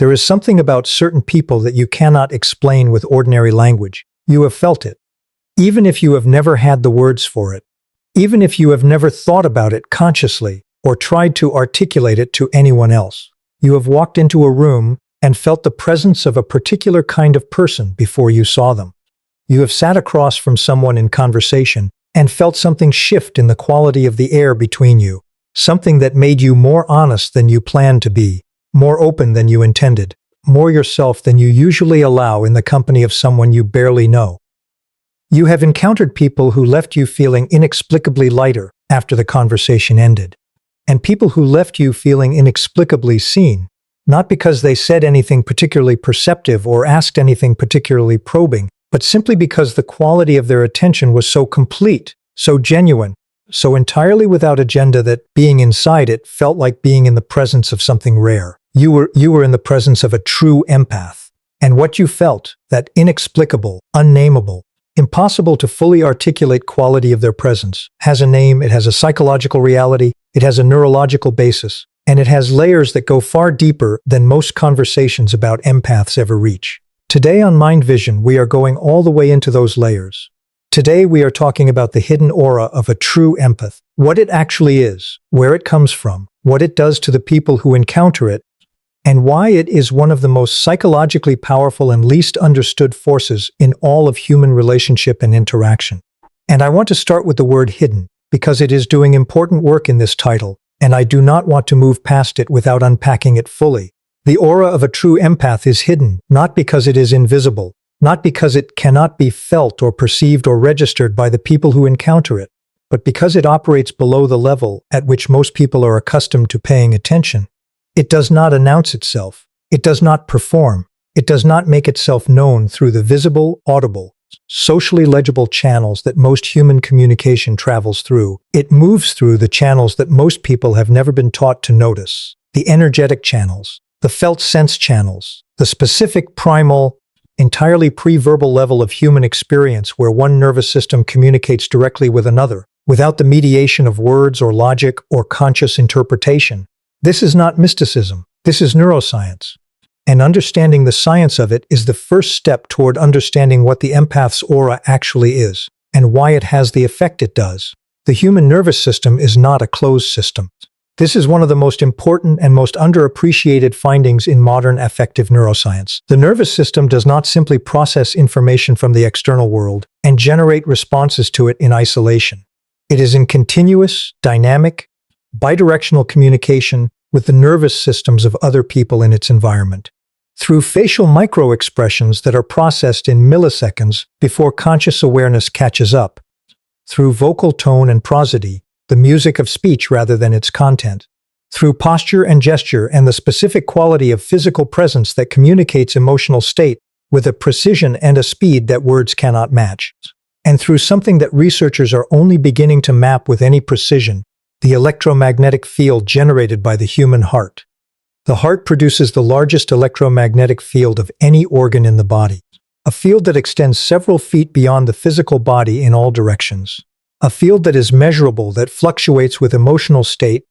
There is something about certain people that you cannot explain with ordinary language. You have felt it. Even if you have never had the words for it. Even if you have never thought about it consciously or tried to articulate it to anyone else. You have walked into a room and felt the presence of a particular kind of person before you saw them. You have sat across from someone in conversation and felt something shift in the quality of the air between you. Something that made you more honest than you planned to be, more open than you intended, more yourself than you usually allow in the company of someone you barely know. You have encountered people who left you feeling inexplicably lighter after the conversation ended, and people who left you feeling inexplicably seen, not because they said anything particularly perceptive or asked anything particularly probing, but simply because the quality of their attention was so complete, so genuine, so entirely without agenda that being inside it felt like being in the presence of something rare. You were in the presence of a true empath. And what you felt, that inexplicable, unnameable, impossible to fully articulate quality of their presence, has a name, it has a psychological reality, it has a neurological basis, and it has layers that go far deeper than most conversations about empaths ever reach. Today on Mind Vision, we are going all the way into those layers. Today we are talking about the hidden aura of a true empath, what it actually is, where it comes from, what it does to the people who encounter it, and why it is one of the most psychologically powerful and least understood forces in all of human relationship and interaction. And I want to start with the word hidden, because it is doing important work in this title, and I do not want to move past it without unpacking it fully. The aura of a true empath is hidden, not because it is invisible, not because it cannot be felt or perceived or registered by the people who encounter it, but because it operates below the level at which most people are accustomed to paying attention. It does not announce itself. It does not perform. It does not make itself known through the visible, audible, socially legible channels that most human communication travels through. It moves through the channels that most people have never been taught to notice. The energetic channels, the felt sense channels, the specific primal, entirely pre-verbal level of human experience where one nervous system communicates directly with another, without the mediation of words or logic or conscious interpretation. This is not mysticism. This is neuroscience. And understanding the science of it is the first step toward understanding what the empath's aura actually is, and why it has the effect it does. The human nervous system is not a closed system. This is one of the most important and most underappreciated findings in modern affective neuroscience. The nervous system does not simply process information from the external world and generate responses to it in isolation. It is in continuous, dynamic, bidirectional communication with the nervous systems of other people in its environment. Through facial micro-expressions that are processed in milliseconds before conscious awareness catches up. Through vocal tone and prosody, the music of speech rather than its content. Through posture and gesture and the specific quality of physical presence that communicates emotional state with a precision and a speed that words cannot match. And through something that researchers are only beginning to map with any precision, the electromagnetic field generated by the human heart. The heart produces the largest electromagnetic field of any organ in the body, a field that extends several feet beyond the physical body in all directions. A field that is measurable, that fluctuates with emotional state,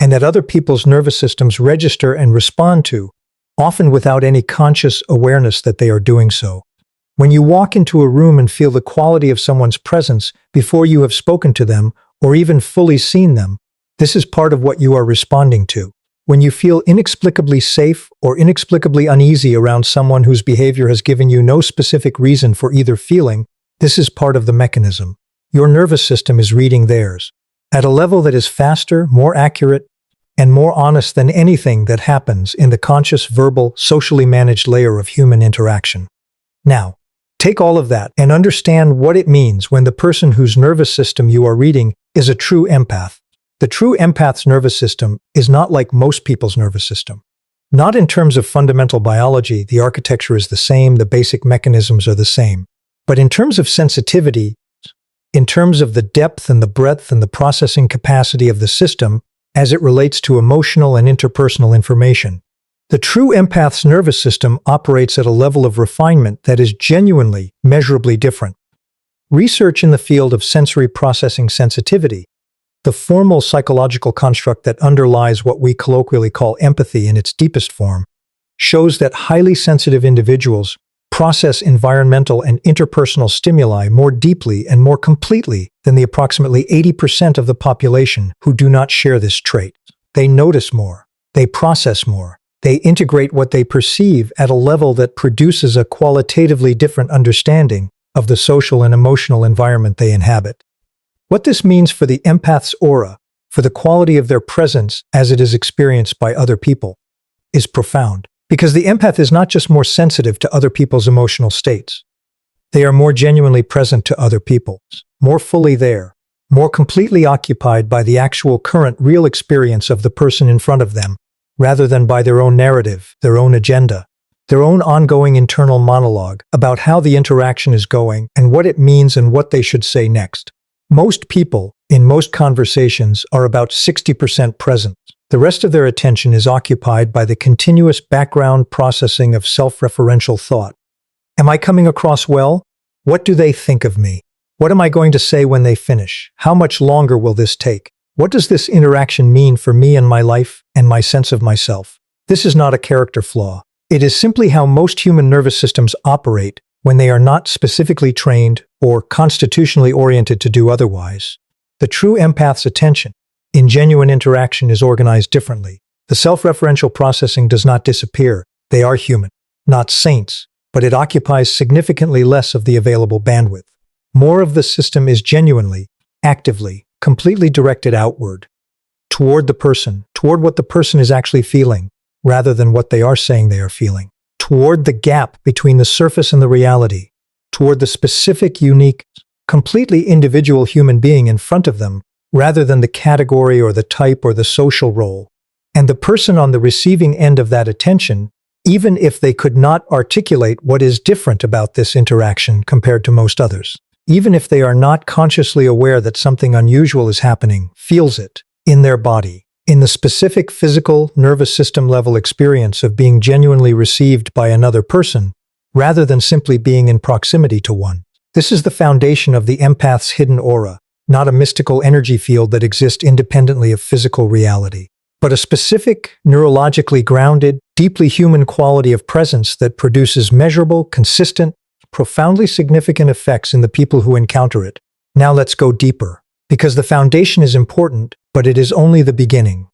and that other people's nervous systems register and respond to, often without any conscious awareness that they are doing so. When you walk into a room and feel the quality of someone's presence before you have spoken to them or even fully seen them, this is part of what you are responding to. When you feel inexplicably safe or inexplicably uneasy around someone whose behavior has given you no specific reason for either feeling, this is part of the mechanism. Your nervous system is reading theirs, at a level that is faster, more accurate, and more honest than anything that happens in the conscious, verbal, socially managed layer of human interaction. Now, take all of that and understand what it means when the person whose nervous system you are reading is a true empath. The true empath's nervous system is not like most people's nervous system. Not in terms of fundamental biology, the architecture is the same, the basic mechanisms are the same. But in terms of sensitivity, in terms of the depth and the breadth and the processing capacity of the system as it relates to emotional and interpersonal information, the true empath's nervous system operates at a level of refinement that is genuinely, measurably different. Research in the field of sensory processing sensitivity, the formal psychological construct that underlies what we colloquially call empathy in its deepest form, shows that highly sensitive individuals process environmental and interpersonal stimuli more deeply and more completely than the approximately 80% of the population who do not share this trait. They notice more, they process more, they integrate what they perceive at a level that produces a qualitatively different understanding of the social and emotional environment they inhabit. What this means for the empath's aura, for the quality of their presence as it is experienced by other people, is profound. Because the empath is not just more sensitive to other people's emotional states. They are more genuinely present to other people, more fully there, more completely occupied by the actual current real experience of the person in front of them, rather than by their own narrative, their own agenda, their own ongoing internal monologue about how the interaction is going and what it means and what they should say next. Most people, in most conversations, are about 60% present. The rest of their attention is occupied by the continuous background processing of self-referential thought. Am I coming across well? What do they think of me? What am I going to say when they finish? How much longer will this take? What does this interaction mean for me and my life and my sense of myself? This is not a character flaw. It is simply how most human nervous systems operate when they are not specifically trained or constitutionally oriented to do otherwise. The true empath's attention in genuine interaction is organized differently. The self-referential processing does not disappear. They are human, not saints, but it occupies significantly less of the available bandwidth. More of the system is genuinely, actively, completely directed outward, toward the person, toward what the person is actually feeling, rather than what they are saying they are feeling, toward the gap between the surface and the reality, toward the specific, unique, completely individual human being in front of them, rather than the category or the type or the social role. And the person on the receiving end of that attention, even if they could not articulate what is different about this interaction compared to most others, even if they are not consciously aware that something unusual is happening, feels it in their body, in the specific physical, nervous system level experience of being genuinely received by another person, rather than simply being in proximity to one. This is the foundation of the empath's hidden aura, not a mystical energy field that exists independently of physical reality, but a specific, neurologically grounded, deeply human quality of presence that produces measurable, consistent, profoundly significant effects in the people who encounter it. Now let's go deeper, because the foundation is important, but it is only the beginning.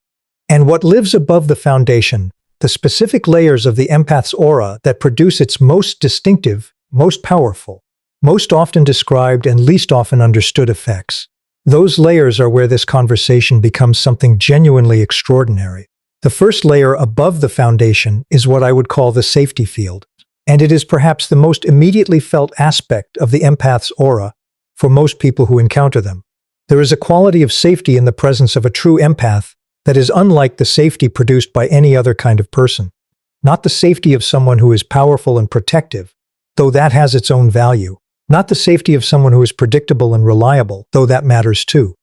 And what lives above the foundation, the specific layers of the empath's aura that produce its most distinctive, most powerful, most often described and least often understood effects. Those layers are where this conversation becomes something genuinely extraordinary. The first layer above the foundation is what I would call the safety field, and it is perhaps the most immediately felt aspect of the empath's aura for most people who encounter them. There is a quality of safety in the presence of a true empath that is unlike the safety produced by any other kind of person. Not the safety of someone who is powerful and protective, though that has its own value. Not the safety of someone who is predictable and reliable, though that matters too.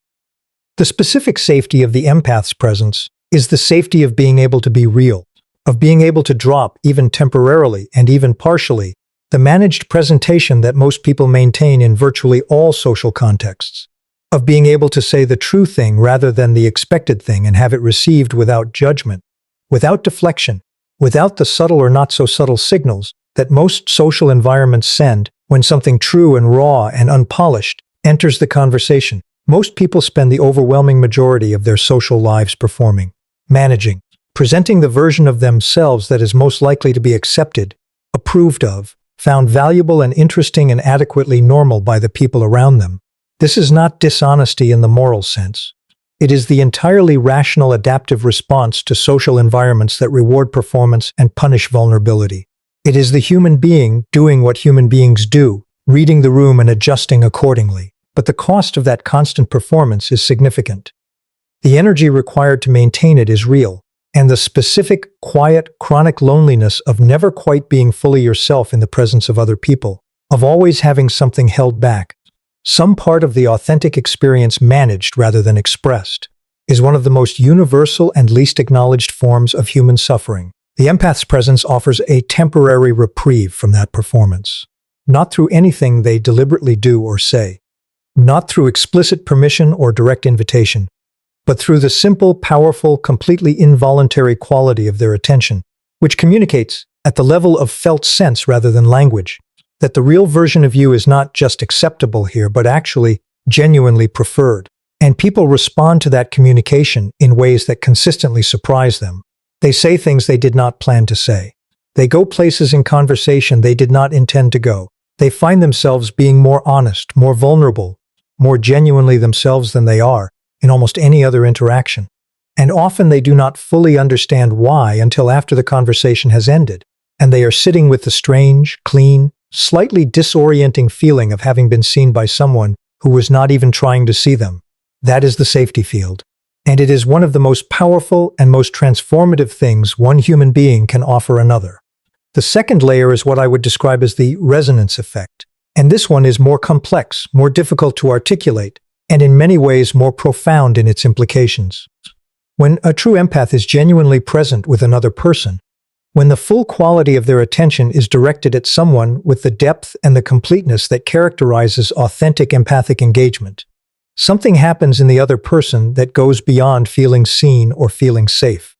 The specific safety of the empath's presence is the safety of being able to be real, of being able to drop, even temporarily and even partially, the managed presentation that most people maintain in virtually all social contexts, of being able to say the true thing rather than the expected thing and have it received without judgment, without deflection, without the subtle or not so subtle signals that most social environments send when something true and raw and unpolished enters the conversation. Most people spend the overwhelming majority of their social lives performing, managing, presenting the version of themselves that is most likely to be accepted, approved of, found valuable and interesting and adequately normal by the people around them. This is not dishonesty in the moral sense. It is the entirely rational adaptive response to social environments that reward performance and punish vulnerability. It is the human being doing what human beings do, reading the room and adjusting accordingly. But the cost of that constant performance is significant. The energy required to maintain it is real, and the specific, quiet, chronic loneliness of never quite being fully yourself in the presence of other people, of always having something held back, some part of the authentic experience managed rather than expressed, is one of the most universal and least acknowledged forms of human suffering. The empath's presence offers a temporary reprieve from that performance, not through anything they deliberately do or say, not through explicit permission or direct invitation, but through the simple, powerful, completely involuntary quality of their attention, which communicates, at the level of felt sense rather than language, that the real version of you is not just acceptable here, but actually genuinely preferred. And people respond to that communication in ways that consistently surprise them. They say things they did not plan to say. They go places in conversation they did not intend to go. They find themselves being more honest, more vulnerable, more genuinely themselves than they are in almost any other interaction. And often they do not fully understand why until after the conversation has ended, and they are sitting with the strange, clean, slightly disorienting feeling of having been seen by someone who was not even trying to see them. That is the safety field. And it is one of the most powerful and most transformative things one human being can offer another. The second layer is what I would describe as the resonance effect. And this one is more complex, more difficult to articulate, and in many ways more profound in its implications. When a true empath is genuinely present with another person, when the full quality of their attention is directed at someone with the depth and the completeness that characterizes authentic empathic engagement, something happens in the other person that goes beyond feeling seen or feeling safe.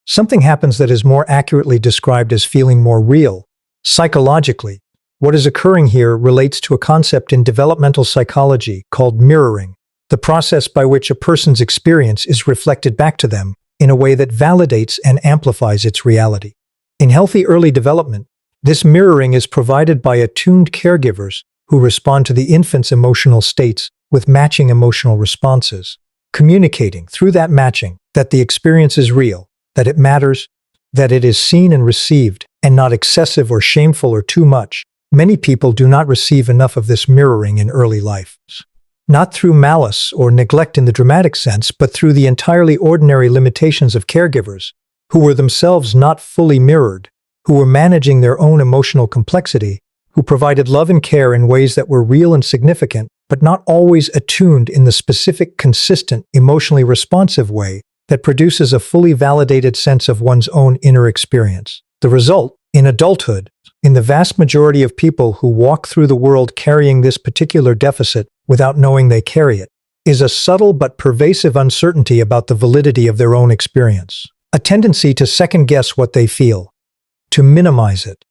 Something happens that is more accurately described as feeling more real. Psychologically, what is occurring here relates to a concept in developmental psychology called mirroring, the process by which a person's experience is reflected back to them in a way that validates and amplifies its reality. In healthy early development, this mirroring is provided by attuned caregivers who respond to the infant's emotional states with matching emotional responses, communicating through that matching that the experience is real, that it matters, that it is seen and received, and not excessive or shameful or too much. Many people do not receive enough of this mirroring in early life. Not through malice or neglect in the dramatic sense, but through the entirely ordinary limitations of caregivers, who were themselves not fully mirrored, who were managing their own emotional complexity, who provided love and care in ways that were real and significant, but not always attuned in the specific, consistent, emotionally responsive way that produces a fully validated sense of one's own inner experience. The result, in adulthood, in the vast majority of people who walk through the world carrying this particular deficit without knowing they carry it, is a subtle but pervasive uncertainty about the validity of their own experience. A tendency to second-guess what they feel, to minimize it,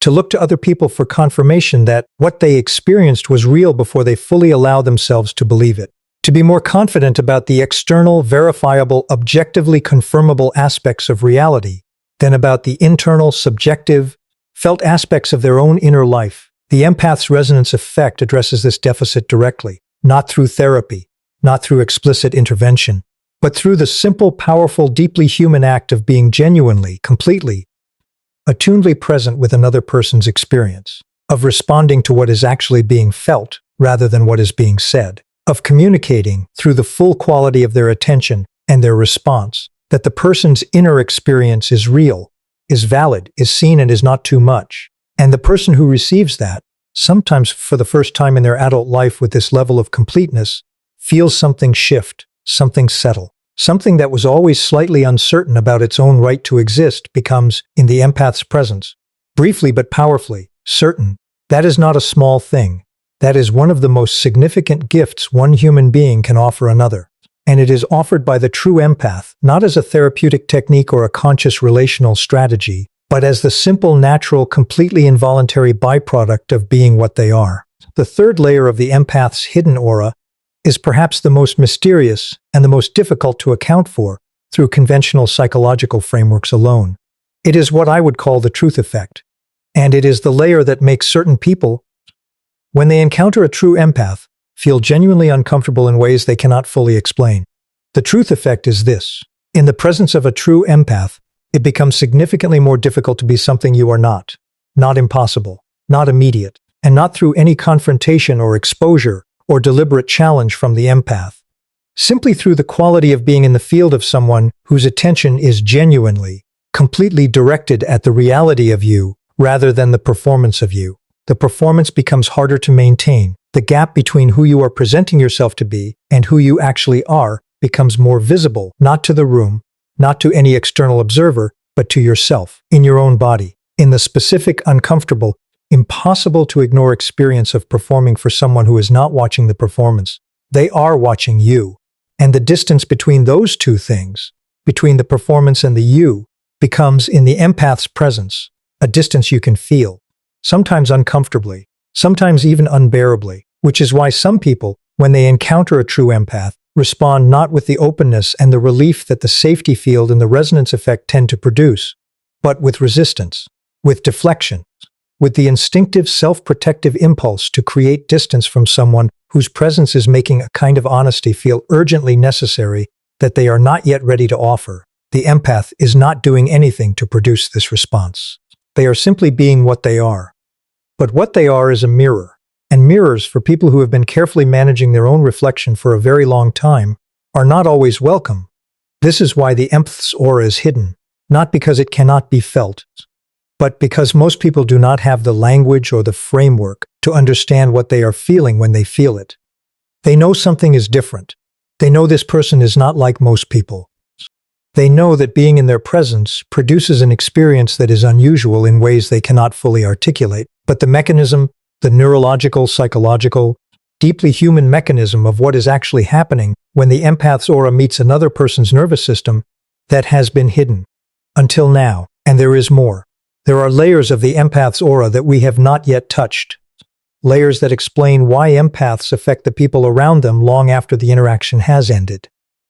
to look to other people for confirmation that what they experienced was real before they fully allow themselves to believe it, to be more confident about the external, verifiable, objectively confirmable aspects of reality than about the internal, subjective, felt aspects of their own inner life. The empath's resonance effect addresses this deficit directly, not through therapy, not through explicit intervention, but through the simple, powerful, deeply human act of being genuinely, completely, attunedly present with another person's experience, of responding to what is actually being felt rather than what is being said, of communicating through the full quality of their attention and their response that the person's inner experience is real, is valid, is seen, and is not too much. And the person who receives that, sometimes for the first time in their adult life with this level of completeness, feels something shift, something settle. Something that was always slightly uncertain about its own right to exist becomes, in the empath's presence, briefly but powerfully, certain. That is not a small thing. That is one of the most significant gifts one human being can offer another. And it is offered by the true empath, not as a therapeutic technique or a conscious relational strategy, but as the simple, natural, completely involuntary byproduct of being what they are. The third layer of the empath's hidden aura is perhaps the most mysterious and the most difficult to account for through conventional psychological frameworks alone. It is what I would call the truth effect, and it is the layer that makes certain people, when they encounter a true empath, feel genuinely uncomfortable in ways they cannot fully explain. The truth effect is this: in the presence of a true empath, it becomes significantly more difficult to be something you are not impossible, not immediate, and not through any confrontation or exposure or deliberate challenge from the empath. Simply through the quality of being in the field of someone whose attention is genuinely, completely directed at the reality of you rather than the performance of you. The performance becomes harder to maintain. The gap between who you are presenting yourself to be and who you actually are becomes more visible, not to the room, not to any external observer, but to yourself, in your own body, in the specific, uncomfortable, impossible to ignore experience of performing for someone who is not watching the performance. They are watching you. And the distance between those two things, between the performance and the you, becomes, in the empath's presence, a distance you can feel, sometimes uncomfortably, sometimes even unbearably, which is why some people, when they encounter a true empath, respond not with the openness and the relief that the safety field and the resonance effect tend to produce, but with resistance, with deflection, with the instinctive self-protective impulse to create distance from someone whose presence is making a kind of honesty feel urgently necessary that they are not yet ready to offer. The empath is not doing anything to produce this response. They are simply being what they are. But what they are is a mirror, and mirrors, for people who have been carefully managing their own reflection for a very long time, are not always welcome. This is why the empath's aura is hidden, not because it cannot be felt, but because most people do not have the language or the framework to understand what they are feeling when they feel it. They know something is different. They know this person is not like most people. They know that being in their presence produces an experience that is unusual in ways they cannot fully articulate, but the mechanism, the neurological, psychological, deeply human mechanism of what is actually happening when the empath's aura meets another person's nervous system, that has been hidden. Until now, and there is more. There are layers of the empath's aura that we have not yet touched. Layers that explain why empaths affect the people around them long after the interaction has ended.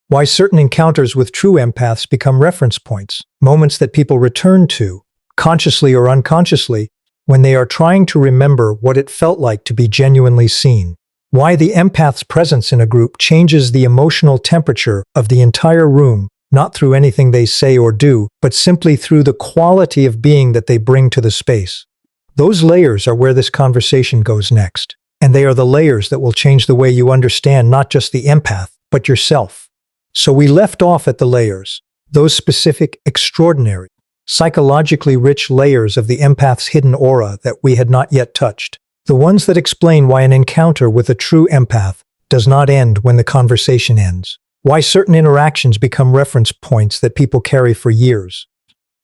Why certain encounters with true empaths become reference points, moments that people return to, consciously or unconsciously, when they are trying to remember what it felt like to be genuinely seen. Why the empath's presence in a group changes the emotional temperature of the entire room, not through anything they say or do, but simply through the quality of being that they bring to the space. Those layers are where this conversation goes next, and they are the layers that will change the way you understand not just the empath, but yourself. So we left off at the layers, those specific, extraordinary, psychologically rich layers of the empath's hidden aura that we had not yet touched. The ones that explain why an encounter with a true empath does not end when the conversation ends. Why certain interactions become reference points that people carry for years.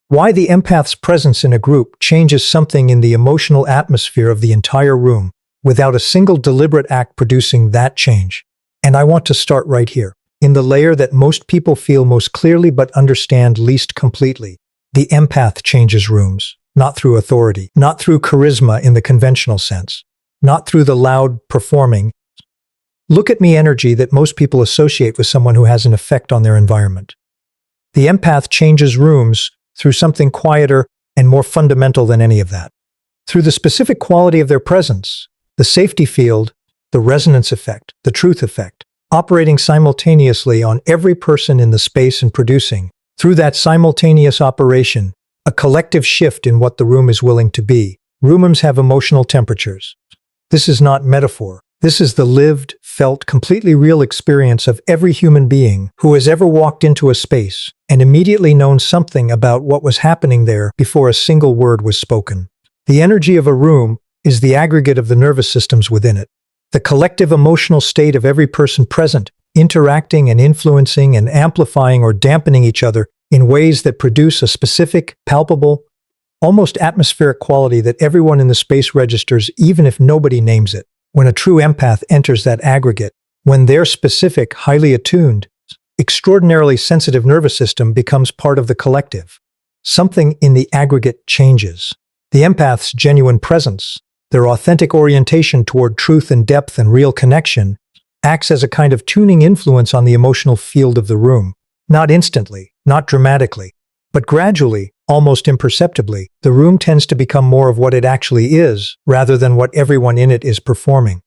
Why the empath's presence in a group changes something in the emotional atmosphere of the entire room without a single deliberate act producing that change. And I want to start right here, in the layer that most people feel most clearly but understand least completely. The empath changes rooms, not through authority, not through charisma in the conventional sense, not through the loud performing, look at me energy that most people associate with someone who has an effect on their environment. The empath changes rooms through something quieter and more fundamental than any of that. Through the specific quality of their presence, the safety field, the resonance effect, the truth effect, operating simultaneously on every person in the space and producing, through that simultaneous operation, a collective shift in what the room is willing to be. Rooms have emotional temperatures. This is not metaphor. This is the lived, felt, completely real experience of every human being who has ever walked into a space and immediately known something about what was happening there before a single word was spoken. The energy of a room is the aggregate of the nervous systems within it. The collective emotional state of every person present, interacting and influencing and amplifying or dampening each other in ways that produce a specific, palpable, almost atmospheric quality that everyone in the space registers even if nobody names it. When a true empath enters that aggregate, when their specific, highly attuned, extraordinarily sensitive nervous system becomes part of the collective, something in the aggregate changes. The empath's genuine presence, their authentic orientation toward truth and depth and real connection, acts as a kind of tuning influence on the emotional field of the room. Not instantly, not dramatically, but gradually, almost imperceptibly, the room tends to become more of what it actually is, rather than what everyone in it is performing.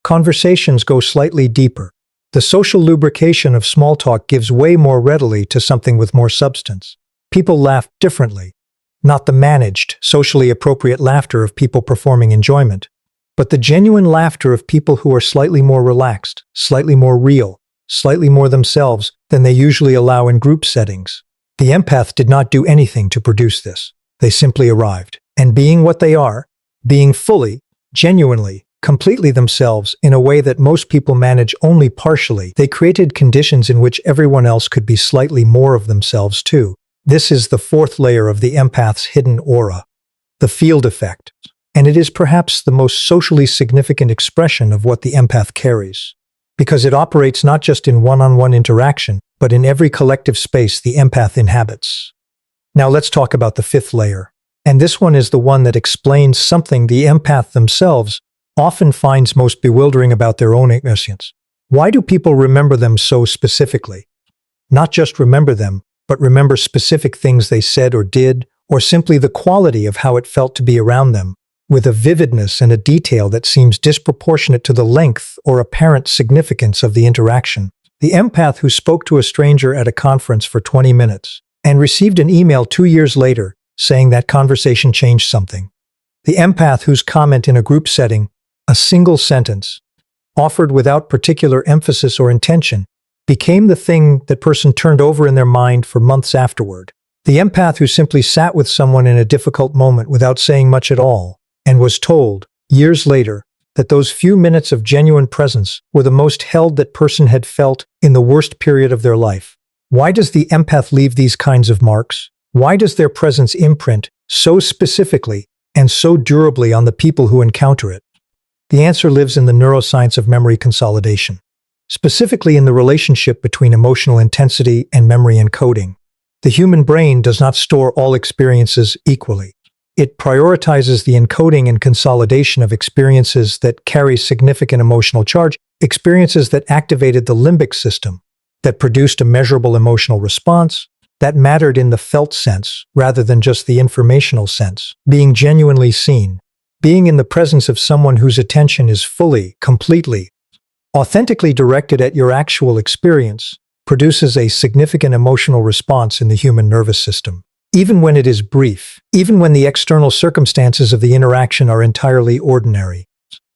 Conversations go slightly deeper. The social lubrication of small talk gives way more readily to something with more substance. People laugh differently. Not the managed, socially appropriate laughter of people performing enjoyment, but the genuine laughter of people who are slightly more relaxed, slightly more real, slightly more themselves than they usually allow in group settings. The empath did not do anything to produce this. They simply arrived. And being what they are, being fully, genuinely, completely themselves in a way that most people manage only partially, they created conditions in which everyone else could be slightly more of themselves too. This is the fourth layer of the empath's hidden aura, the field effect. And it is perhaps the most socially significant expression of what the empath carries. Because it operates not just in one-on-one interaction, but in every collective space the empath inhabits. Now let's talk about the fifth layer. And this one is the one that explains something the empath themselves often finds most bewildering about their own omniscience. Why do people remember them so specifically? Not just remember them, but remember specific things they said or did, or simply the quality of how it felt to be around them, with a vividness and a detail that seems disproportionate to the length or apparent significance of the interaction. The empath who spoke to a stranger at a conference for 20 minutes and received an email 2 years later saying that conversation changed something. The empath whose comment in a group setting, a single sentence, offered without particular emphasis or intention, became the thing that person turned over in their mind for months afterward. The empath who simply sat with someone in a difficult moment without saying much at all, and was told, years later, that those few minutes of genuine presence were the most held that person had felt in the worst period of their life. Why does the empath leave these kinds of marks? Why does their presence imprint so specifically and so durably on the people who encounter it? The answer lives in the neuroscience of memory consolidation, specifically in the relationship between emotional intensity and memory encoding. The human brain does not store all experiences equally. It prioritizes the encoding and consolidation of experiences that carry significant emotional charge, experiences that activated the limbic system, that produced a measurable emotional response, that mattered in the felt sense rather than just the informational sense, being genuinely seen, being in the presence of someone whose attention is fully, completely, authentically directed at your actual experience, produces a significant emotional response in the human nervous system. Even when it is brief, even when the external circumstances of the interaction are entirely ordinary,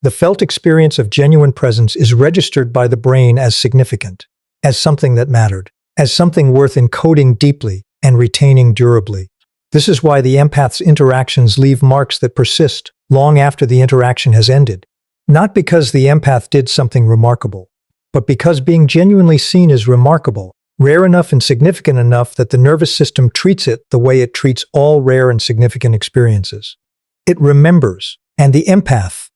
the felt experience of genuine presence is registered by the brain as significant, as something that mattered, as something worth encoding deeply and retaining durably. This is why the empath's interactions leave marks that persist long after the interaction has ended. Not because the empath did something remarkable, but because being genuinely seen is remarkable, rare enough and significant enough that the nervous system treats it the way it treats all rare and significant experiences. It remembers, and the empath,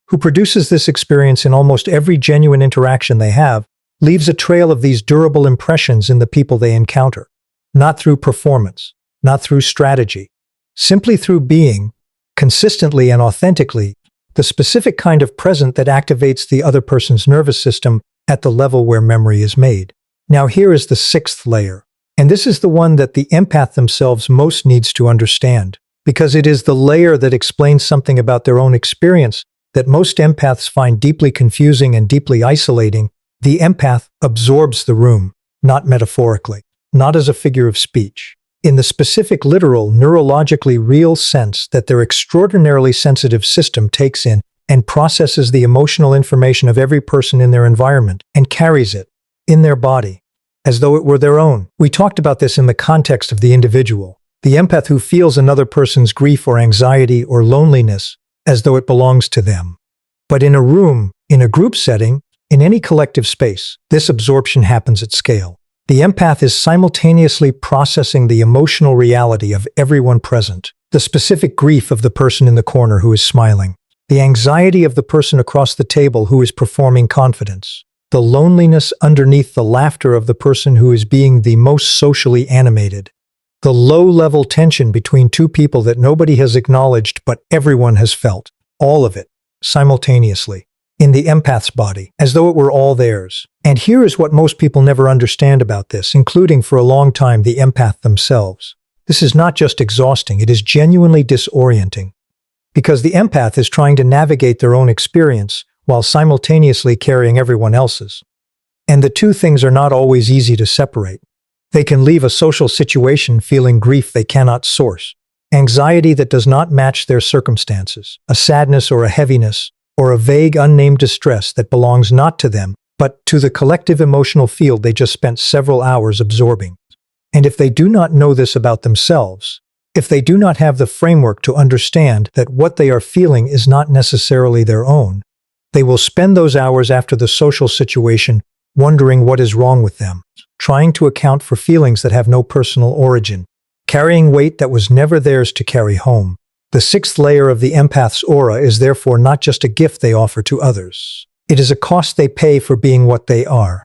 who produces this experience in almost every genuine interaction they have, leaves a trail of these durable impressions in the people they encounter. Not through performance, not through strategy, simply through being, consistently and authentically, the specific kind of present that activates the other person's nervous system at the level where memory is made. Now here is the sixth layer, and this is the one that the empath themselves most needs to understand, because it is the layer that explains something about their own experience that most empaths find deeply confusing and deeply isolating. The empath absorbs the room, not metaphorically, not as a figure of speech, in the specific literal, neurologically real sense that their extraordinarily sensitive system takes in and processes the emotional information of every person in their environment and carries it in their body, as though it were their own. We talked about this in the context of the individual, the empath who feels another person's grief or anxiety or loneliness as though it belongs to them. But in a room, in a group setting, in any collective space, this absorption happens at scale. The empath is simultaneously processing the emotional reality of everyone present, the specific grief of the person in the corner who is smiling, the anxiety of the person across the table who is performing confidence, the loneliness underneath the laughter of the person who is being the most socially animated, the low-level tension between two people that nobody has acknowledged but everyone has felt, all of it, simultaneously, in the empath's body, as though it were all theirs. And here is what most people never understand about this, including for a long time the empath themselves. This is not just exhausting, it is genuinely disorienting. Because the empath is trying to navigate their own experience while simultaneously carrying everyone else's. And the two things are not always easy to separate. They can leave a social situation feeling grief they cannot source, anxiety that does not match their circumstances, a sadness or a heaviness, or a vague unnamed distress that belongs not to them, but to the collective emotional field they just spent several hours absorbing. And if they do not know this about themselves, if they do not have the framework to understand that what they are feeling is not necessarily their own, they will spend those hours after the social situation wondering what is wrong with them, trying to account for feelings that have no personal origin, carrying weight that was never theirs to carry home. The sixth layer of the empath's aura is therefore not just a gift they offer to others. It is a cost they pay for being what they are.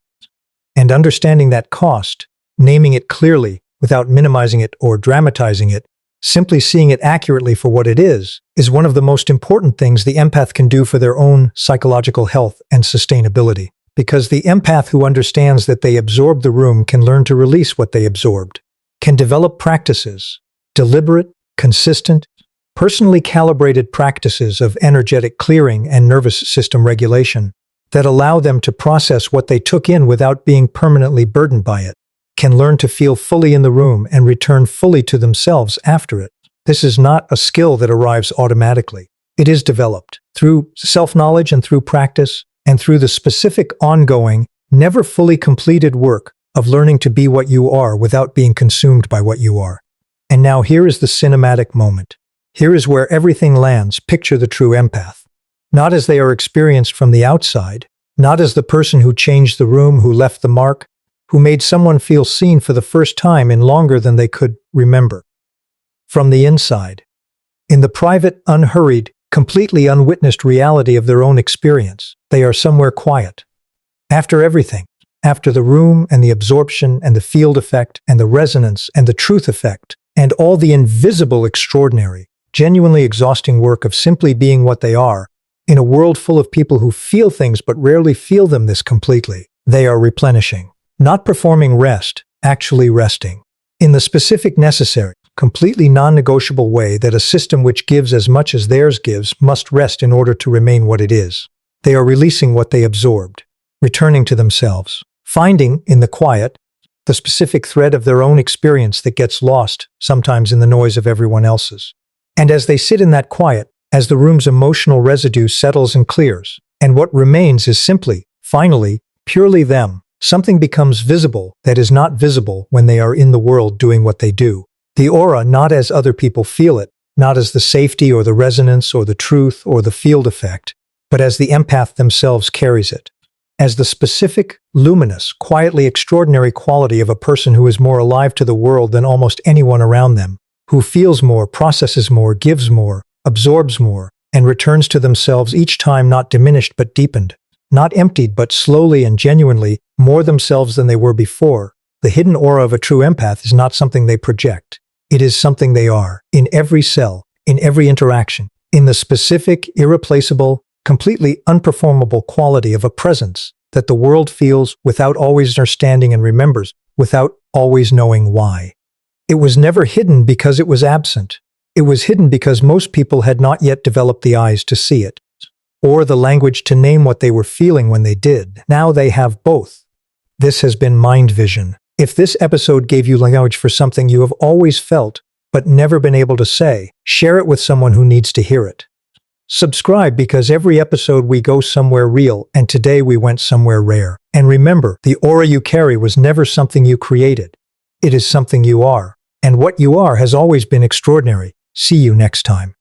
And understanding that cost, naming it clearly, without minimizing it or dramatizing it, simply seeing it accurately for what it is one of the most important things the empath can do for their own psychological health and sustainability. Because the empath who understands that they absorbed the room can learn to release what they absorbed, can develop practices, deliberate, consistent, personally calibrated practices of energetic clearing and nervous system regulation that allow them to process what they took in without being permanently burdened by it, can learn to feel fully in the room and return fully to themselves after it. This is not a skill that arrives automatically. It is developed through self-knowledge and through practice, and through the specific ongoing, never fully completed work of learning to be what you are without being consumed by what you are. And now here is the cinematic moment. Here is where everything lands. Picture the true empath. Not as they are experienced from the outside, not as the person who changed the room, who left the mark, who made someone feel seen for the first time in longer than they could remember. From the inside. In the private, unhurried, completely unwitnessed reality of their own experience, they are somewhere quiet. After everything, after the room and the absorption and the field effect and the resonance and the truth effect, and all the invisible, extraordinary, genuinely exhausting work of simply being what they are, in a world full of people who feel things but rarely feel them this completely, they are replenishing. Not performing rest, actually resting. In the specific, necessary, completely non-negotiable way that a system which gives as much as theirs gives must rest in order to remain what it is. They are releasing what they absorbed, returning to themselves, finding, in the quiet, the specific thread of their own experience that gets lost, sometimes in the noise of everyone else's. And as they sit in that quiet, as the room's emotional residue settles and clears, and what remains is simply, finally, purely them, something becomes visible that is not visible when they are in the world doing what they do. The aura, not as other people feel it, not as the safety or the resonance or the truth or the field effect, but as the empath themselves carries it. As the specific, luminous, quietly extraordinary quality of a person who is more alive to the world than almost anyone around them, who feels more, processes more, gives more, absorbs more, and returns to themselves each time, not diminished but deepened, not emptied but slowly and genuinely more themselves than they were before. The hidden aura of a true empath is not something they project. It is something they are, in every cell, in every interaction, in the specific, irreplaceable, completely unperformable quality of a presence that the world feels without always understanding and remembers, without always knowing why. It was never hidden because it was absent. It was hidden because most people had not yet developed the eyes to see it, or the language to name what they were feeling when they did. Now they have both. This has been Mind Vision. If this episode gave you language for something you have always felt but never been able to say, share it with someone who needs to hear it. Subscribe, because every episode we go somewhere real, and today we went somewhere rare. And remember, the aura you carry was never something you created. It is something you are. And what you are has always been extraordinary. See you next time.